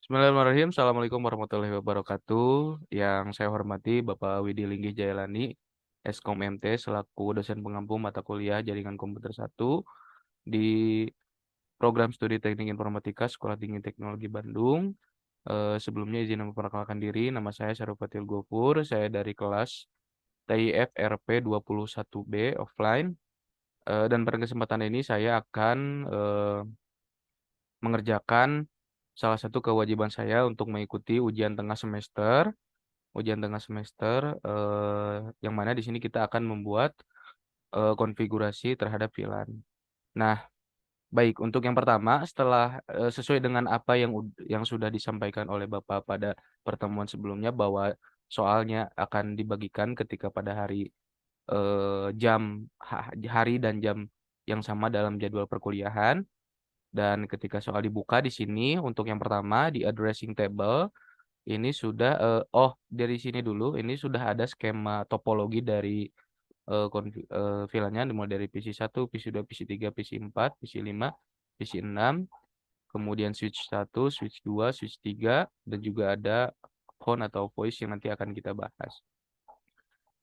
Bismillahirrahmanirrahim. Assalamualaikum warahmatullahi wabarakatuh. Yang saya hormati Bapak Widi Linggih Jailani, Eskom MT, selaku dosen pengampu mata kuliah Jaringan Komputer 1 di Program Studi Teknik Informatika Sekolah Tinggi Teknologi Bandung. Sebelumnya izin memperkenalkan diri, nama saya Syariffatil Gofur, saya dari kelas TIF RP 21B offline. Dan pada kesempatan ini saya akan mengerjakan salah satu kewajiban saya untuk mengikuti ujian tengah semester. Ujian tengah semester yang mana di sini kita akan membuat konfigurasi terhadap VLAN. Nah, baik untuk yang pertama, setelah sesuai dengan apa yang sudah disampaikan oleh Bapak pada pertemuan sebelumnya bahwa soalnya akan dibagikan ketika pada hari dan jam yang sama dalam jadwal perkuliahan. Dan ketika soal dibuka di sini untuk yang pertama di addressing table ini sudah dari sini dulu ini sudah ada skema topologi dari VLAN-nya dimulai dari PC 1, PC 2, PC 3, PC 4, PC 5, PC 6, kemudian switch 1, switch 2, switch 3, dan juga ada phone atau voice yang nanti akan kita bahas.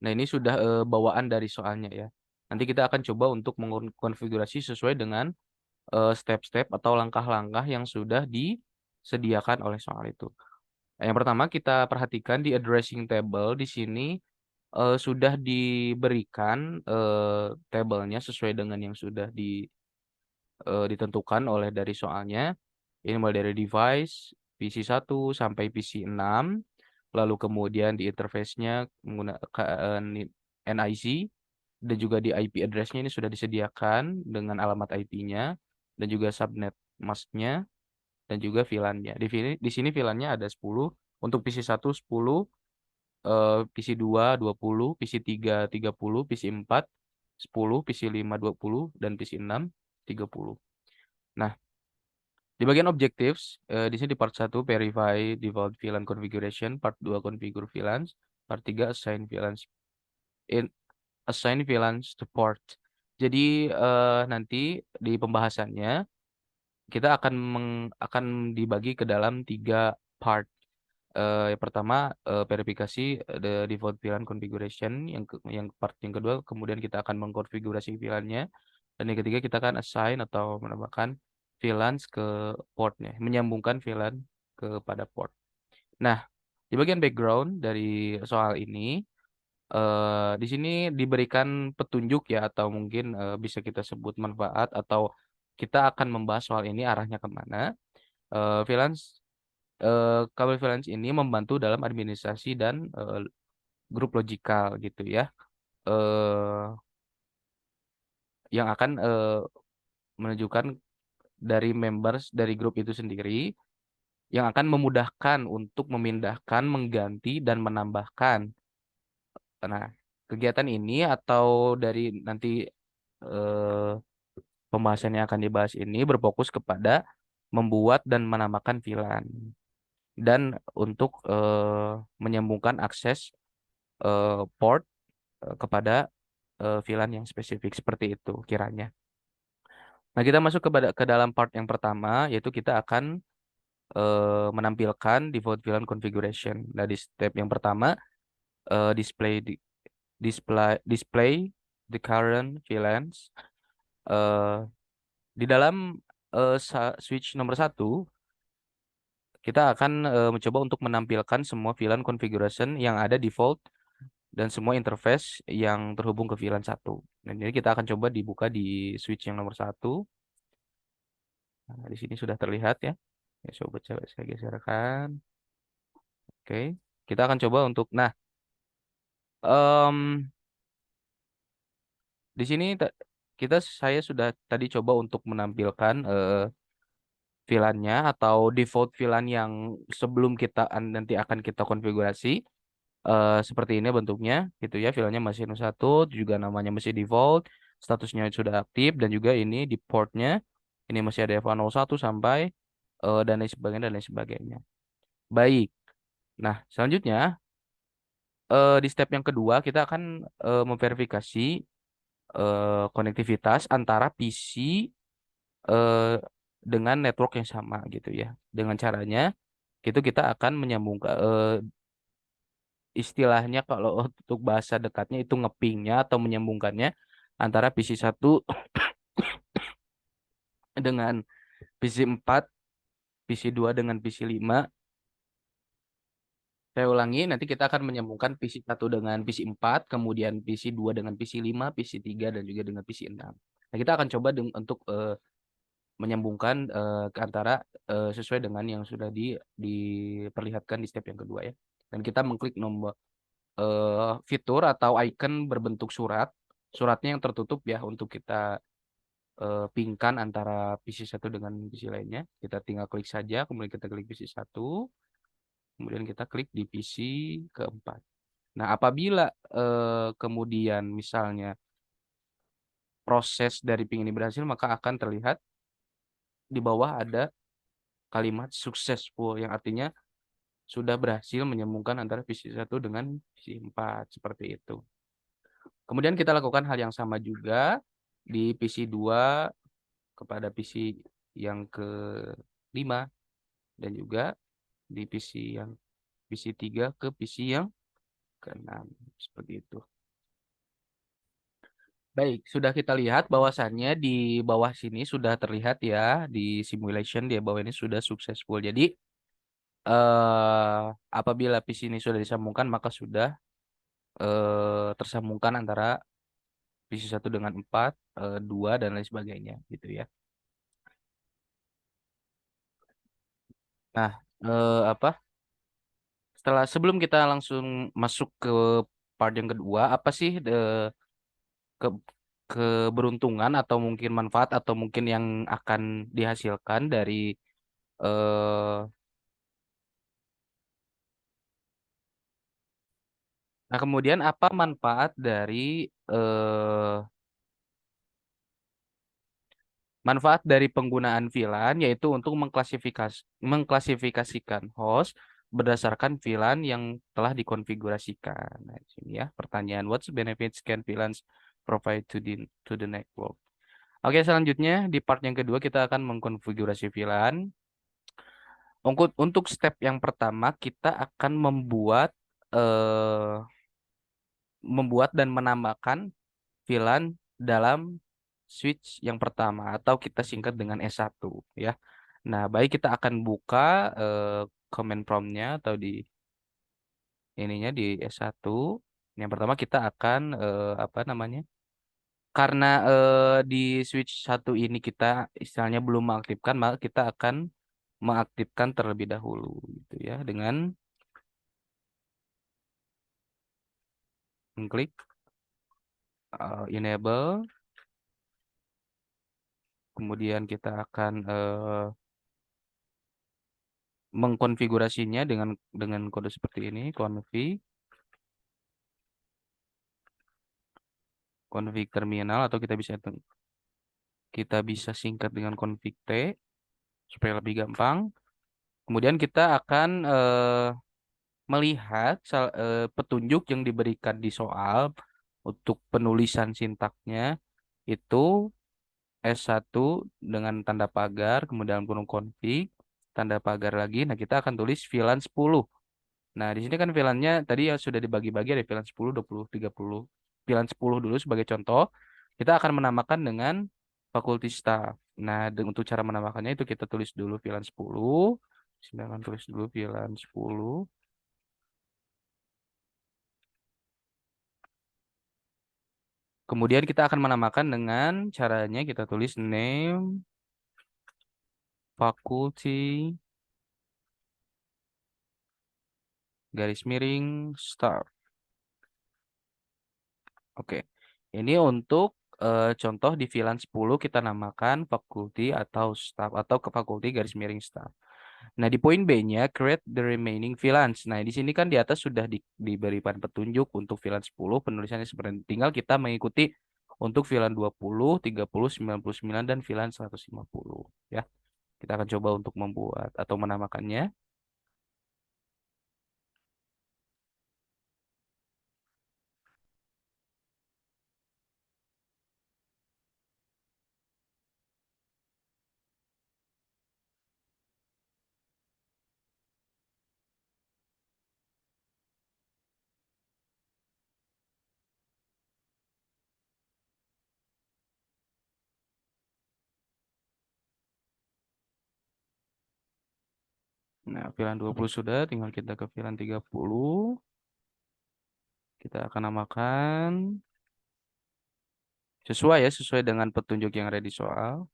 Nah, ini sudah bawaan dari soalnya ya. Nanti kita akan coba untuk mengkonfigurasi sesuai dengan step-step atau langkah-langkah yang sudah disediakan oleh soal itu. Nah, yang pertama kita perhatikan di addressing table di sini sudah diberikan tabelnya sesuai dengan yang sudah ditentukan oleh dari soalnya. Ini mulai dari device PC 1 sampai PC 6, lalu kemudian di interface-nya menggunakan NIC, dan juga di IP address-nya ini sudah disediakan dengan alamat IP-nya dan juga subnet mask-nya dan juga VLAN-nya. Di sini VLAN-nya ada 10, untuk PC 1 10, PC 2 20, PC 3 30, PC 4 10, PC 5 20, dan PC 6 30. Nah, di bagian objectives, di sini di part 1 verify default VLAN configuration, part 2 configure VLANs, part 3 assign VLANs to port. Jadi nanti di pembahasannya kita akan dibagi ke dalam 3 part. Yang pertama verifikasi the default VLAN configuration, yang part yang kedua kemudian kita akan mengkonfigurasi VLAN-nya, dan yang ketiga kita akan assign atau menambahkan VLANs ke portnya, menyambungkan VLAN kepada port. Nah, di bagian background dari soal ini di sini diberikan petunjuk ya, atau mungkin bisa kita sebut manfaat, atau kita akan membahas soal ini arahnya kemana. Freelance Kabel freelance ini membantu dalam administrasi dan grup logikal gitu ya, eh, yang akan menunjukkan dari members dari grup itu sendiri, yang akan memudahkan untuk memindahkan, mengganti, dan menambahkan. Nah, kegiatan ini atau dari nanti eh, pembahasan yang akan dibahas ini berfokus kepada membuat dan menambahkan VLAN dan untuk menyambungkan akses port kepada VLAN yang spesifik seperti itu kiranya. Nah, kita masuk ke dalam part yang pertama, yaitu kita akan menampilkan default VLAN configuration. Nah, di step yang pertama display the current VLANs. Eh, di dalam switch nomor 1 kita akan mencoba untuk menampilkan semua VLAN configuration yang ada default dan semua interface yang terhubung ke VLAN 1. Dan ini kita akan coba dibuka di switch yang nomor 1. Nah, di sini sudah terlihat ya. Ya, coba saya geserkan. Oke, kita akan coba untuk, nah, em, di sini saya sudah tadi coba untuk menampilkan VLAN-nya atau default VLAN yang sebelum nanti akan kita konfigurasi. Seperti ini bentuknya gitu ya, filenya masih 1 juga, namanya masih default, statusnya sudah aktif, dan juga ini di portnya ini masih ada FA01 sampai dan lain sebagainya. Baik, nah selanjutnya di step yang kedua kita akan memverifikasi konektivitas antara PC eh, dengan network yang sama gitu ya. Dengan caranya itu kita akan menyambungkan istilahnya kalau untuk bahasa dekatnya itu ngepingnya atau menyambungkannya antara PC 1 dengan PC 4, PC 2 dengan PC 5. Saya ulangi, nanti kita akan menyambungkan PC 1 dengan PC 4, kemudian PC 2 dengan PC 5, PC 3 dan juga dengan PC 6. Nah, kita akan coba untuk menyambungkan ke antara sesuai dengan yang sudah diperlihatkan di step yang kedua ya. Dan kita mengklik nomor fitur atau icon berbentuk surat. Suratnya yang tertutup ya untuk kita pingkan antara PC 1 dengan PC lainnya. Kita tinggal klik saja, kemudian kita klik PC 1, kemudian kita klik di PC 4. Nah, apabila kemudian misalnya proses dari ping ini berhasil, maka akan terlihat di bawah ada kalimat successful yang artinya sudah berhasil menyambungkan antara PC 1 dengan PC 4 seperti itu. Kemudian kita lakukan hal yang sama juga di PC 2 kepada PC yang ke-5 dan juga di PC 3 ke PC yang ke-6 seperti itu. Baik, sudah kita lihat bahwasannya di bawah sini sudah terlihat ya di simulation di bawah ini sudah successful. Jadi apabila PC ini sudah disambungkan maka sudah tersambungkan antara PC 1 dengan 4, 2 dan lain sebagainya gitu ya. Nah, apa? Sebelum kita langsung masuk ke part yang kedua, apa sih ke keberuntungan atau mungkin manfaat atau mungkin yang akan dihasilkan dari eh nah kemudian apa manfaat dari eh manfaat dari penggunaan VLAN yaitu untuk mengklasifikasikan host berdasarkan VLAN yang telah dikonfigurasikan. Nah, di sini ya pertanyaan, what's benefits can VLANs provide to the network? Oke, selanjutnya di part yang kedua kita akan mengkonfigurasi VLAN. Untuk step yang pertama kita akan eh, membuat dan menambahkan VLAN dalam switch yang pertama atau kita singkat dengan S1 ya. Nah, baik kita akan buka command promptnya atau di ininya di S1. Yang pertama kita akan apa namanya? Karena di switch 1 ini kita istilahnya belum mengaktifkan, maka kita akan mengaktifkan terlebih dahulu gitu ya dengan mengklik enable, kemudian kita akan mengkonfigurasinya dengan kode seperti ini, config terminal atau kita bisa singkat dengan config T supaya lebih gampang. Kemudian kita akan melihat petunjuk yang diberikan di soal untuk penulisan sintaknya itu S1 dengan tanda pagar, kemudian kurung config, tanda pagar lagi. Nah, kita akan tulis VLAN 10. Nah, di sini kan VLAN-nya tadi yang sudah dibagi-bagi ada VLAN 10, 20, 30. VLAN 10 dulu sebagai contoh. Kita akan menamakan dengan fakulty staff. Nah, untuk cara menambahkannya itu kita tulis dulu VLAN 10. Sini akan tulis dulu VLAN 10. Kemudian kita akan menamakan dengan caranya kita tulis name faculty garis miring staff. Oke. Ini untuk contoh di VLAN 10 kita namakan faculty atau staff atau ke faculty garis miring staff. Nah, di poin B-nya create the remaining VLANs. Nah, di sini kan di atas sudah diberikan petunjuk untuk VLAN 10, penulisannya seperti ini. Tinggal kita mengikuti untuk VLAN 20, 30, 99 dan VLAN 150 ya. Kita akan coba untuk membuat atau menamakannya. Nah, VLAN 20 sudah, tinggal kita ke VLAN 30. Kita akan namakan sesuai dengan petunjuk yang ada di soal.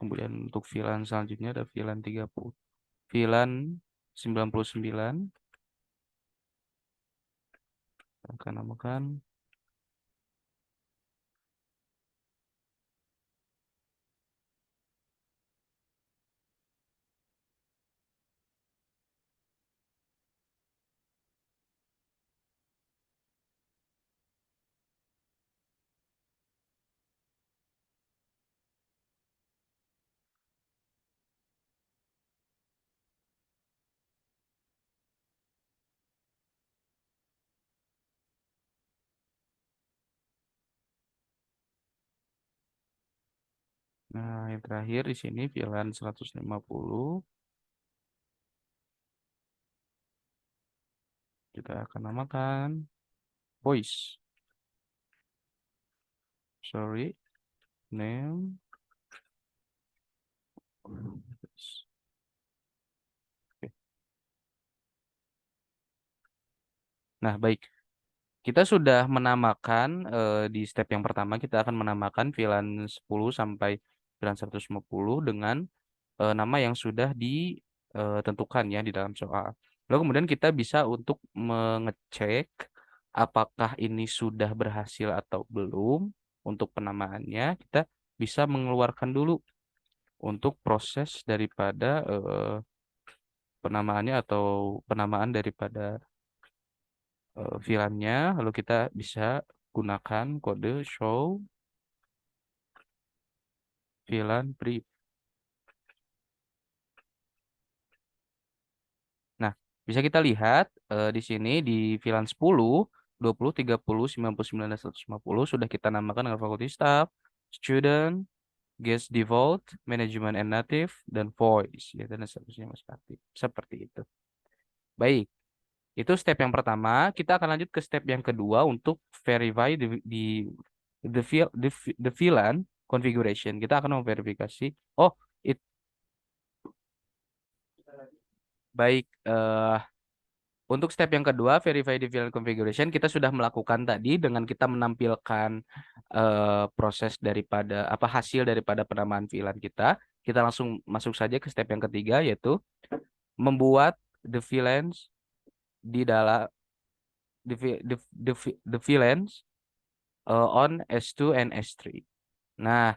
Kemudian untuk VLAN selanjutnya ada VLAN 30. VLAN 99 akan namakan. Nah, yang terakhir di sini VLAN 150 kita akan namakan voice. Sorry, name. Oke. Nah, baik. Kita sudah menamakan di step yang pertama kita akan menamakan VLAN 10 sampai VLAN 150 dengan nama yang sudah ditentukan ya di dalam soal. Lalu kemudian kita bisa untuk mengecek apakah ini sudah berhasil atau belum untuk penamaannya. Kita bisa mengeluarkan dulu untuk proses daripada penamaannya atau penamaan daripada VLAN-nya. Lalu kita bisa gunakan kode show VLAN pre. Nah, bisa kita lihat di sini di VLAN 10, 20, 30, 99, dan 150 sudah kita namakan dengan faculty staff, student, guest default, management and native, dan voice. Ya, dan seterusnya masih aktif. Seperti itu. Baik, itu step yang pertama. Kita akan lanjut ke step yang kedua untuk verify the VLAN configuration. Kita akan memverifikasi. Oh, baik. Untuk step yang kedua, verify the VLAN configuration, kita sudah melakukan tadi dengan kita menampilkan proses daripada apa hasil daripada penamaan VLAN kita. Kita langsung masuk saja ke step yang ketiga, yaitu membuat the VLANs di dalam the VLANs on S2 and S3. Nah,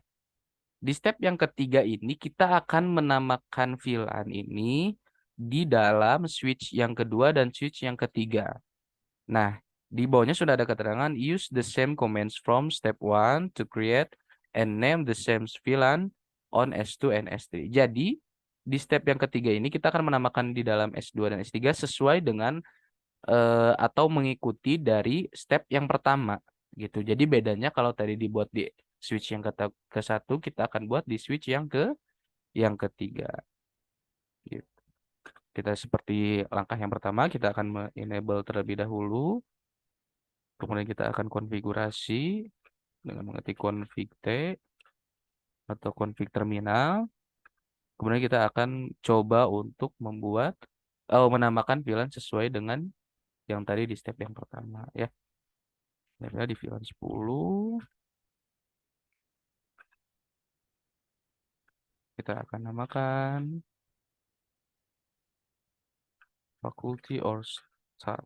di step yang ketiga ini kita akan menamakan VLAN ini di dalam switch yang kedua dan switch yang ketiga. Nah, di bawahnya sudah ada keterangan use the same commands from step 1 to create and name the same VLAN on S2 and S3. Jadi, di step yang ketiga ini kita akan menamakan di dalam S2 dan S3 sesuai dengan atau mengikuti dari step yang pertama gitu. Jadi bedanya kalau tadi dibuat di switch yang ke satu, kita akan buat di switch yang ketiga. Gitu. Kita seperti langkah yang pertama, kita akan enable terlebih dahulu. Kemudian kita akan konfigurasi dengan mengetik config T atau config terminal. Kemudian kita akan coba untuk menamakan VLAN sesuai dengan yang tadi di step yang pertama ya. Misalnya di VLAN 10 kita akan namakan faculty or staff.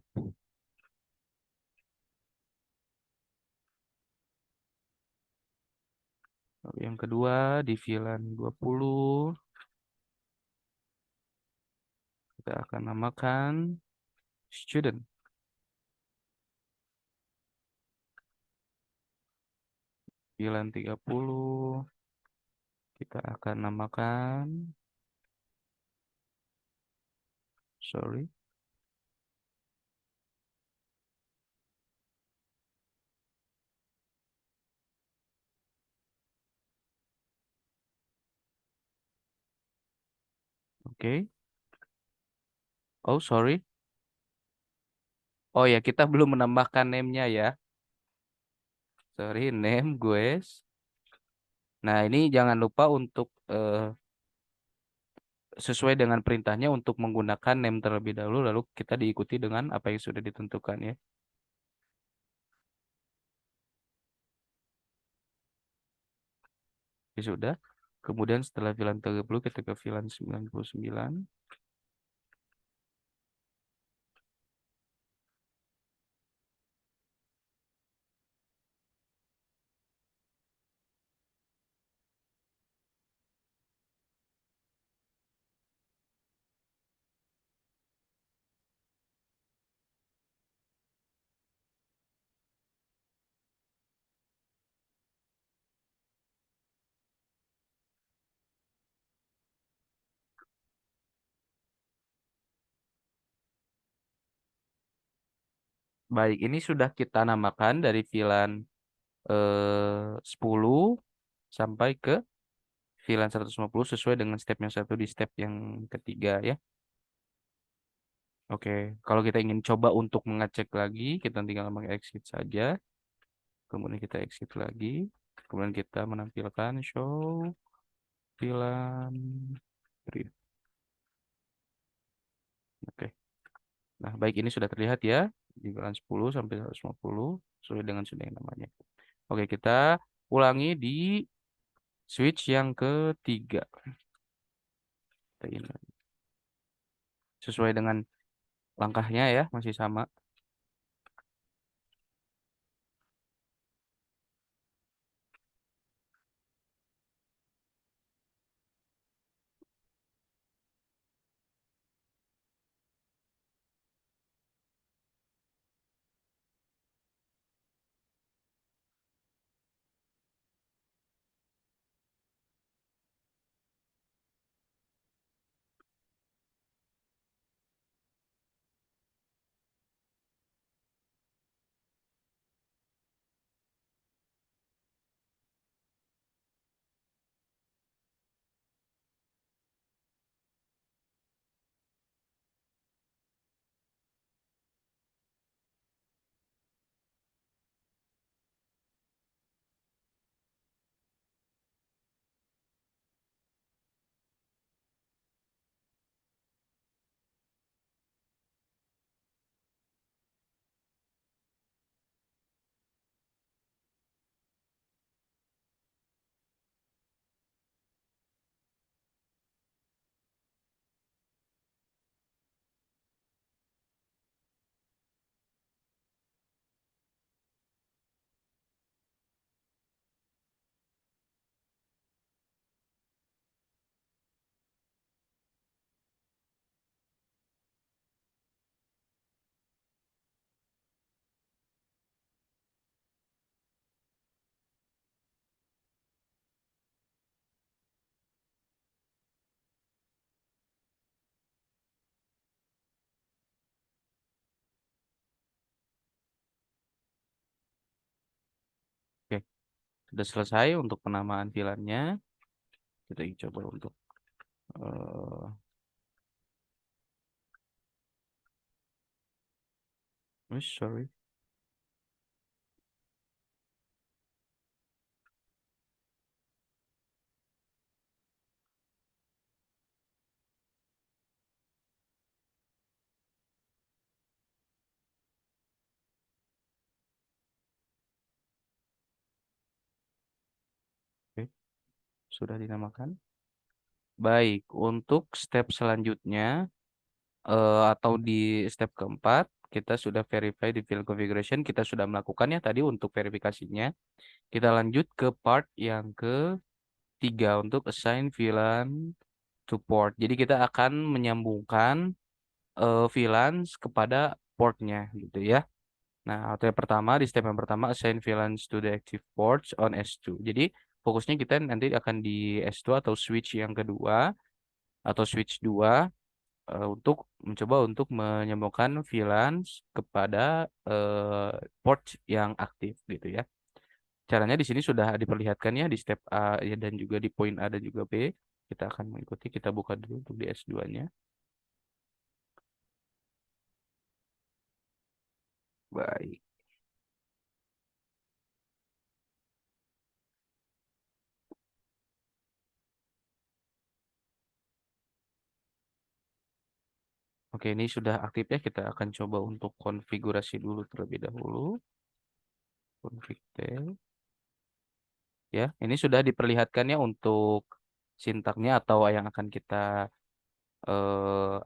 Lalu yang kedua di VLAN 20 kita akan namakan student. VLAN 30 kita akan namakan sorry. Oke. Oh, sorry. Oh ya, kita belum menambahkan name-nya ya. Sorry, name gue. Nah, ini jangan lupa untuk sesuai dengan perintahnya untuk menggunakan name terlebih dahulu, lalu kita diikuti dengan apa yang sudah ditentukan ya. Ya sudah. Kemudian setelah VLAN 30 kita ke VLAN 99. Baik, ini sudah kita namakan dari VLAN 10 sampai ke VLAN 150 sesuai dengan step yang satu di step yang ketiga ya. Oke, kalau kita ingin coba untuk mengecek lagi, kita tinggal meng-exit saja. Kemudian kita exit lagi. Kemudian kita menampilkan show VLAN brief. Oke. Nah, baik ini sudah terlihat ya di VLAN 10 sampai 150 sesuai dengan sudah yang namanya. Oke, kita ulangi di switch yang ketiga. Kita ini sesuai dengan langkahnya ya, masih sama. Oke, sudah selesai untuk penamaan VLAN-nya. Kita coba untuk eh sorry. Oke, sudah dinamakan. Baik, untuk step selanjutnya atau di step keempat, kita sudah verify di field configuration, kita sudah melakukannya tadi untuk verifikasinya. Kita lanjut ke part yang ketiga untuk assign VLAN to port. Jadi kita akan menyambungkan VLANs kepada portnya gitu ya. Nah, atau yang pertama di step yang pertama assign VLANs to the active ports on S2. Jadi fokusnya kita nanti akan di S2 atau switch yang kedua atau switch 2 untuk mencoba untuk menyambungkan VLANs kepada port yang aktif gitu ya. Caranya di sini sudah diperlihatkan ya di step A ya, dan juga di poin A dan juga B. Kita akan mengikuti, kita buka dulu untuk di S2-nya. Baik. Oke, ini sudah aktif ya. Kita akan coba untuk konfigurasi dulu terlebih dahulu. Config tel. Ya, ini sudah diperlihatkan ya untuk sintaknya atau yang akan kita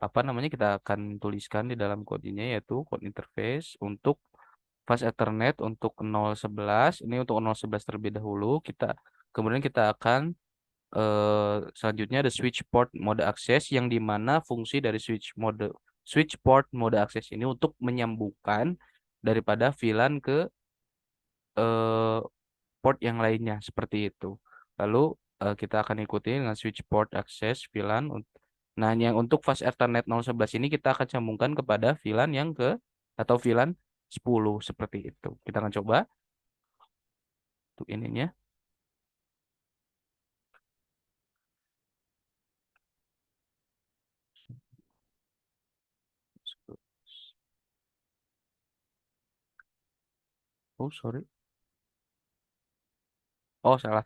apa namanya kita akan tuliskan di dalam kodenya yaitu code interface untuk fast Ethernet untuk 011 ini untuk 011 terlebih dahulu kita kemudian kita akan selanjutnya ada switch port mode akses yang dimana fungsi dari switch port mode akses ini untuk menyambungkan daripada VLAN ke eh, port yang lainnya seperti itu. Lalu kita akan ikuti dengan switch port access VLAN. Nah, yang untuk fast Ethernet 011 ini kita akan sambungkan kepada VLAN yang ke atau VLAN 10 seperti itu. Kita akan coba untuk ininya. Oh, sorry. Oh, salah.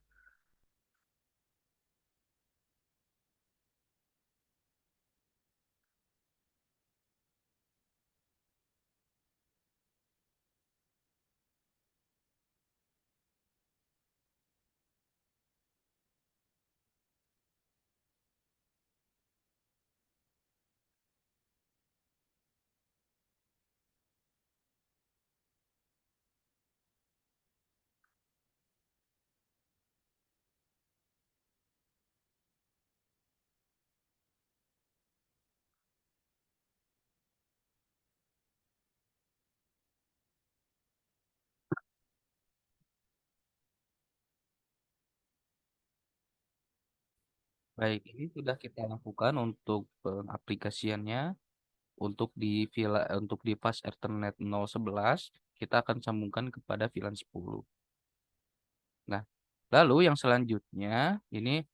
Baik, ini sudah kita lakukan untuk pengaplikasiannya. Untuk di fast Ethernet 011 kita akan sambungkan kepada VLAN 10. Nah, lalu yang selanjutnya ini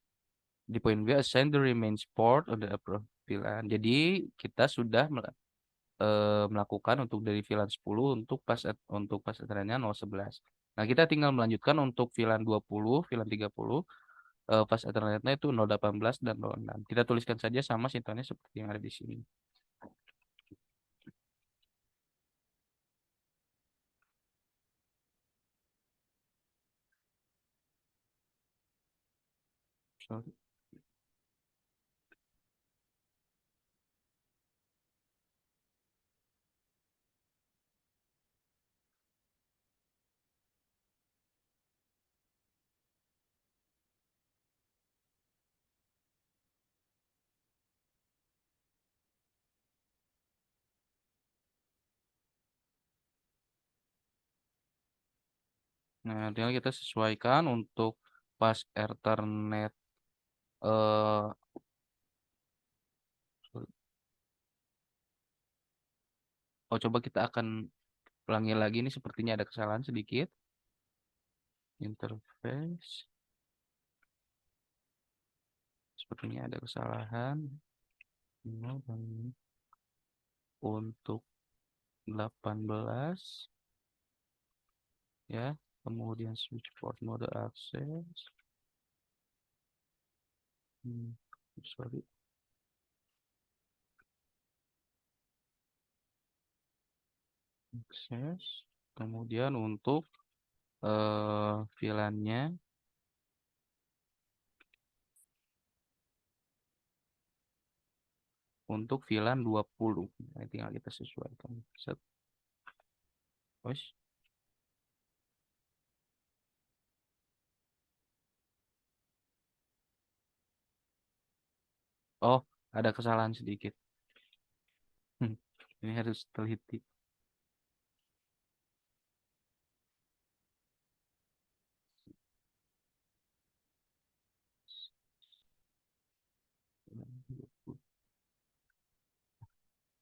di poin B assign the remains port on the approved VLAN. Jadi kita sudah melakukan untuk dari VLAN 10 untuk pas Ethernetnya 011. Nah, kita tinggal melanjutkan untuk VLAN 20, VLAN 30 pas Ethernetnya itu 018 dan 06. Kita tuliskan saja sama sintaknya seperti yang ada di sini. Sorry. Nah, tinggal kita sesuaikan untuk pas Ethernet eh oh coba kita akan ulangi lagi ini sepertinya ada kesalahan sedikit. Interface sepertinya ada kesalahan. Dan untuk 18 ya, kemudian switch port mode akses. Hmm, sorry, akses. Kemudian untuk VLAN-nya untuk VLAN 20. Nah, tinggal kita sesuaikan. Set. Wes. Oh, ada kesalahan sedikit. Hmm, ini harus teliti.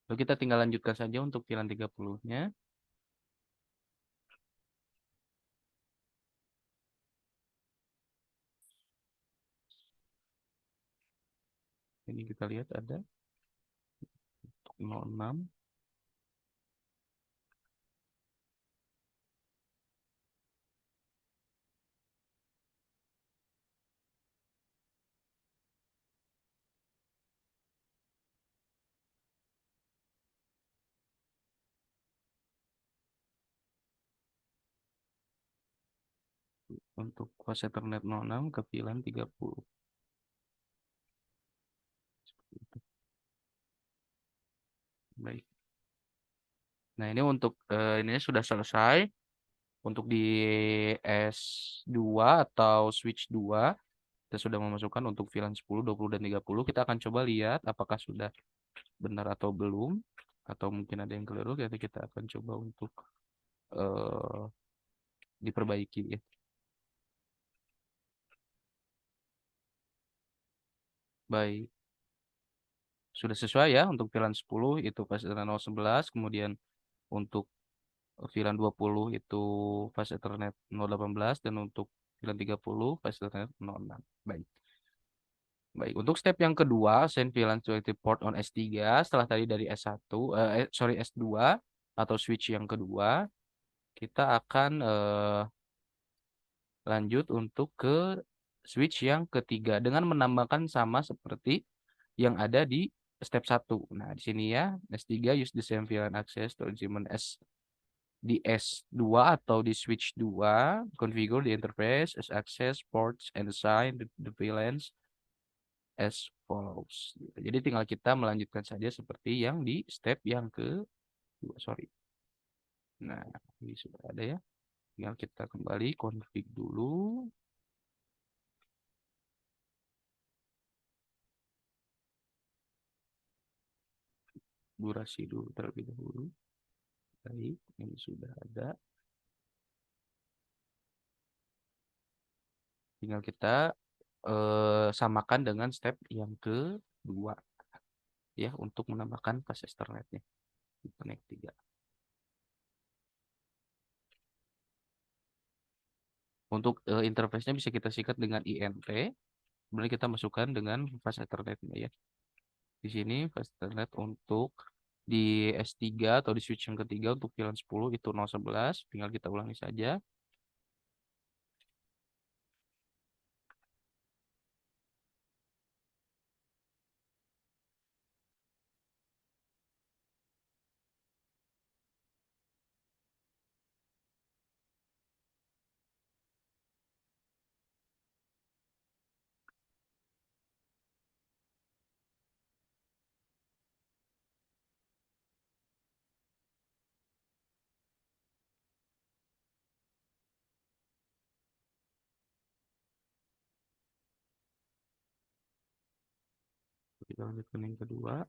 Lalu kita tinggal lanjutkan saja untuk VLAN 30-nya. Ini kita lihat ada untuk 06. untuk fast Ethernet 06 ke VLAN 30. Baik. Nah, ini untuk ini sudah selesai. Untuk di S2 atau switch 2 kita sudah memasukkan untuk VLAN 10, 20 dan 30. Kita akan coba lihat apakah sudah benar atau belum, atau mungkin ada yang keliru. Jadi kita akan coba untuk eh, diperbaiki ya. Baik, sudah sesuai ya untuk VLAN 10 itu pas Ethernet 011, kemudian untuk VLAN 20 itu fast Ethernet 018 dan untuk VLAN 30 fast Ethernet 06. Baik. Baik, untuk step yang kedua, send VLAN to active port on S3 setelah tadi dari S1 sorry S2 atau switch yang kedua, kita akan lanjut untuk ke switch yang ketiga dengan menambahkan sama seperti yang ada di step satu. Nah, di sini ya, S3 use the same VLAN access to achievement as di S2 atau di switch 2, configure the interface as access ports and assign the VLANs as follows. Gitu. Jadi tinggal kita melanjutkan saja seperti yang di step yang kedua, sorry. Nah, ini sudah ada ya. Tinggal kita kembali config dulu. Durasi dulu terlebih dahulu. Baik, ini sudah ada. Tinggal kita samakan dengan step yang kedua ya untuk menambahkan fast Ethernetnya di Connect 3. Untuk interface-nya bisa kita sikat dengan INT. Kemudian kita masukkan dengan fast Ethernetnya ya. Di sini fast Ethernet untuk di S3 atau di switch yang ketiga untuk VLAN 10 itu 011. Tinggal kita ulangi saja. Kita lanjutkan yang kedua.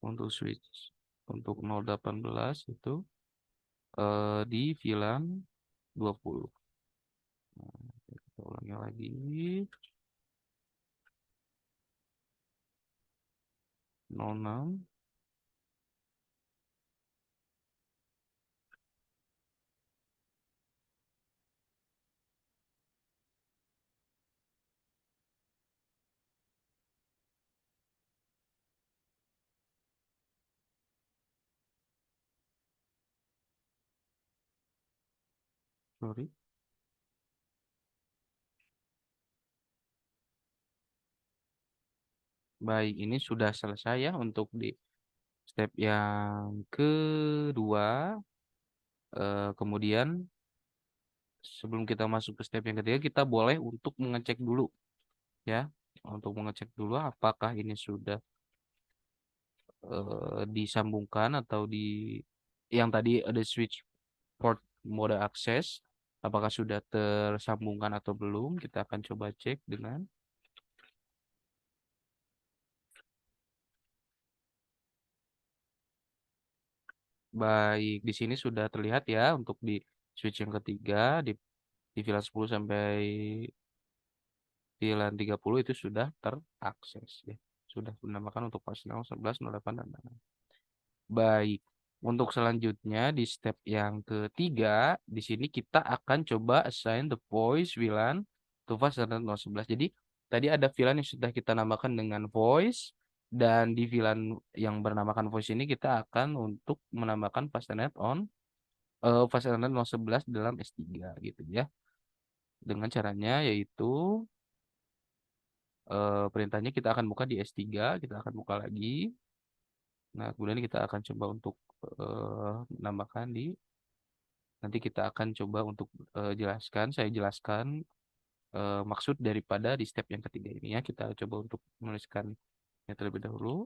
Untuk switch untuk 018 itu di VLAN 20. Nah, kita ulangi lagi. 06. Sorry. Baik, ini sudah selesai ya untuk di step yang kedua. Kemudian sebelum kita masuk ke step yang ketiga, kita boleh untuk mengecek dulu ya. Untuk mengecek dulu apakah ini sudah disambungkan atau di yang tadi ada switch port mode akses, apakah sudah tersambungkan atau belum? Kita akan coba cek dengan baik. Di sini sudah terlihat ya untuk di switch yang ketiga di VLAN 10 sampai VLAN 30 itu sudah terakses ya. Sudah menambahkan untuk pasal 11, 08 dan lain-lain. Baik. Untuk selanjutnya di step yang ketiga, di sini kita akan coba assign the voice VLAN to fast ethernet 011. Jadi tadi ada VLAN yang sudah kita namakan dengan voice, dan di VLAN yang bernamakan voice ini kita akan untuk menambahkan fast ethernet fast ethernet 011 dalam S3 gitu ya. Dengan caranya yaitu perintahnya kita akan buka di S3, kita akan buka lagi. Nah, kemudian kita akan coba untuk menambahkan di nanti kita akan coba untuk saya jelaskan maksud daripada di step yang ketiga ini ya. Kita coba untuk menuliskan yang terlebih dahulu.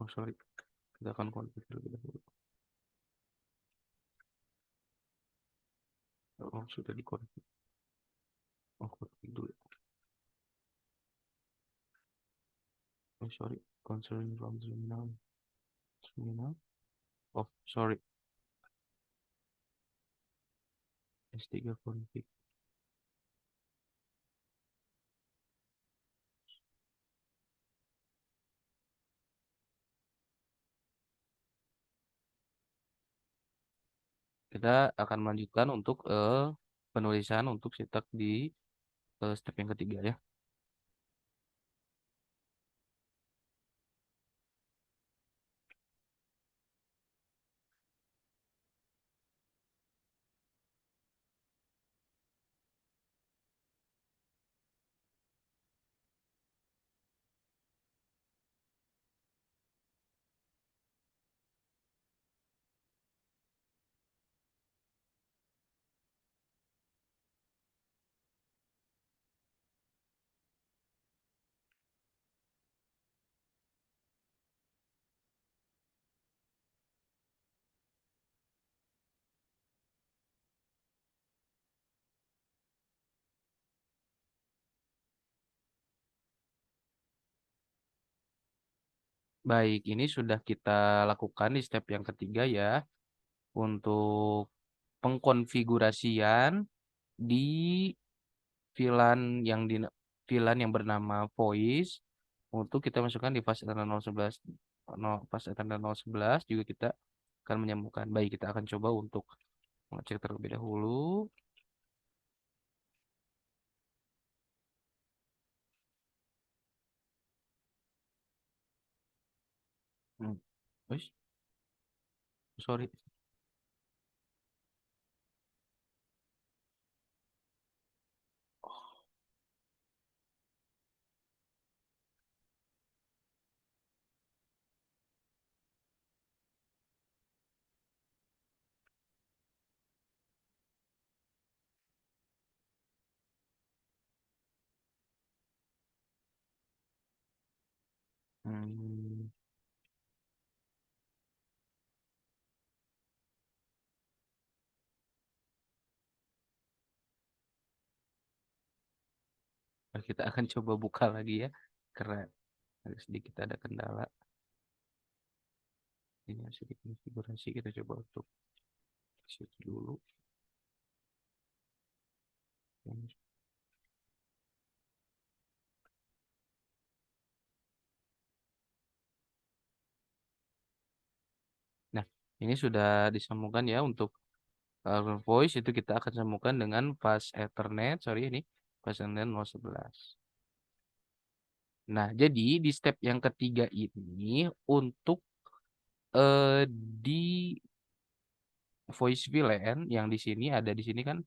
Oh, sorry. Kita akan konfig terlebih dahulu. Oh, sudah dikonfig. Oh, konfig dulu. Oh, sorry. Concerning from terminal. Terminal. Oh, sorry. S3 config. Kita akan melanjutkan untuk penulisan untuk cetak di step yang ketiga ya. Baik, ini sudah kita lakukan di step yang ketiga ya, untuk pengkonfigurasian di VLAN di VLAN yang bernama voice untuk kita masukkan di fast ethernet 011 fast ethernet 011 juga kita akan menyambungkan. Baik, kita akan coba untuk mengecek terlebih dahulu. Hmm. Wis, sorry. Hmm. Kita akan coba buka lagi ya, karena agak sedikit ada kendala. Ini masih dikonfigurasi, kita coba untuk situ dulu. Nah, ini sudah disambungkan ya untuk voice itu kita akan sambungkan dengan fast Ethernet, sorry ini fast Ethernet 011. Nah, jadi di step yang ketiga ini untuk di voice VLAN yang di sini ada di sini kan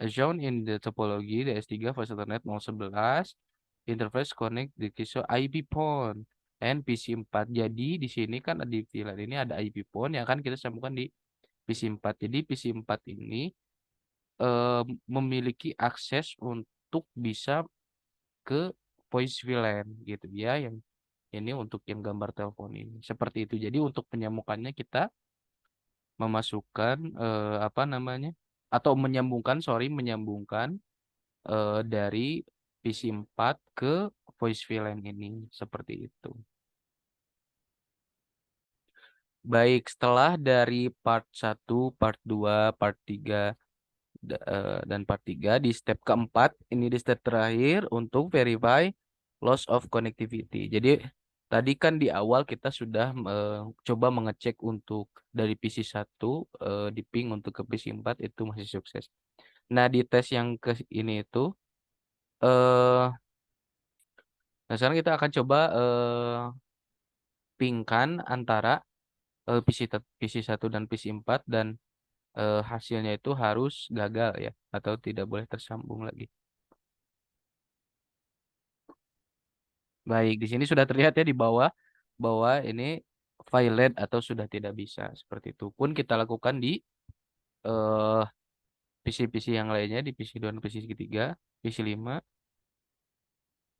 shown in the topology DS3 fast Ethernet 011 interface connect the KISO IP port and PC4. Jadi di sini kan di VLAN ini ada IP port yang akan kita sambungkan di PC4. Jadi PC4 ini eh, memiliki akses untuk bisa ke voice VLAN gitu ya, yang ini untuk yang gambar telepon ini seperti itu. Jadi untuk penyamukannya kita memasukkan apa namanya, atau menyambungkan, sorry, menyambungkan dari PC4 ke voice VLAN ini seperti itu. Baik, setelah dari part 1, part 2, part 3 Dan part 3 di step keempat, ini di step terakhir untuk verify loss of connectivity. Jadi tadi kan di awal kita sudah coba mengecek untuk dari PC 1 di ping untuk ke PC 4 itu masih sukses. Nah, di tes yang ke ini itu eh nah sekarang kita akan coba pingkan antara PC 1 dan PC 4 dan hasilnya itu harus gagal ya atau tidak boleh tersambung lagi. Baik, di sini sudah terlihat ya di bawah bahwa ini violate atau sudah tidak bisa. Seperti itu pun kita lakukan di eh, PC-PC yang lainnya, di PC 2 dan PC 3, PC 5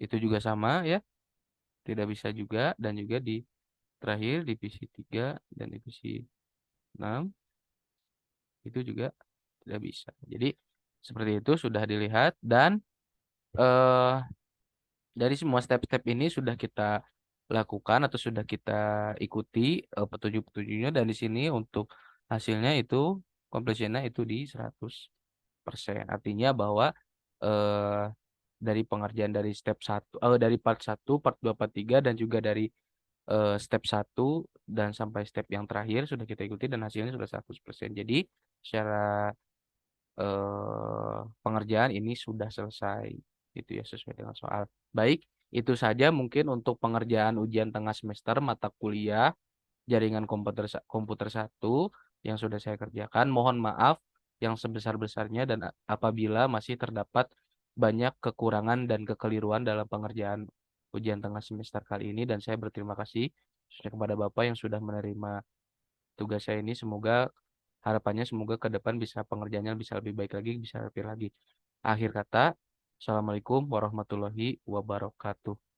itu juga sama ya, tidak bisa juga, dan juga di terakhir di PC 3 dan di PC 6 itu juga tidak bisa. Jadi seperti itu sudah dilihat dan eh dari semua step-step ini sudah kita lakukan atau sudah kita ikuti petunjuk-petunjuknya, dan di sini untuk hasilnya itu completionnya itu di 100%. Artinya bahwa eh, dari pengerjaan dari dari part 1, part 2, part 3, dan juga dari step 1 dan sampai step yang terakhir sudah kita ikuti dan hasilnya sudah 100%. Jadi secara pengerjaan ini sudah selesai itu ya, sesuai dengan soal. Baik, itu saja mungkin untuk pengerjaan ujian tengah semester mata kuliah jaringan komputer 1 yang sudah saya kerjakan. Mohon maaf yang sebesar-besarnya dan apabila masih terdapat banyak kekurangan dan kekeliruan dalam pengerjaan ujian tengah semester kali ini, dan saya berterima kasih khususnya kepada Bapak yang sudah menerima tugas saya ini. Harapannya semoga ke depan bisa pengerjaannya bisa lebih baik lagi, bisa lebih lagi. Akhir kata, Assalamualaikum warahmatullahi wabarakatuh.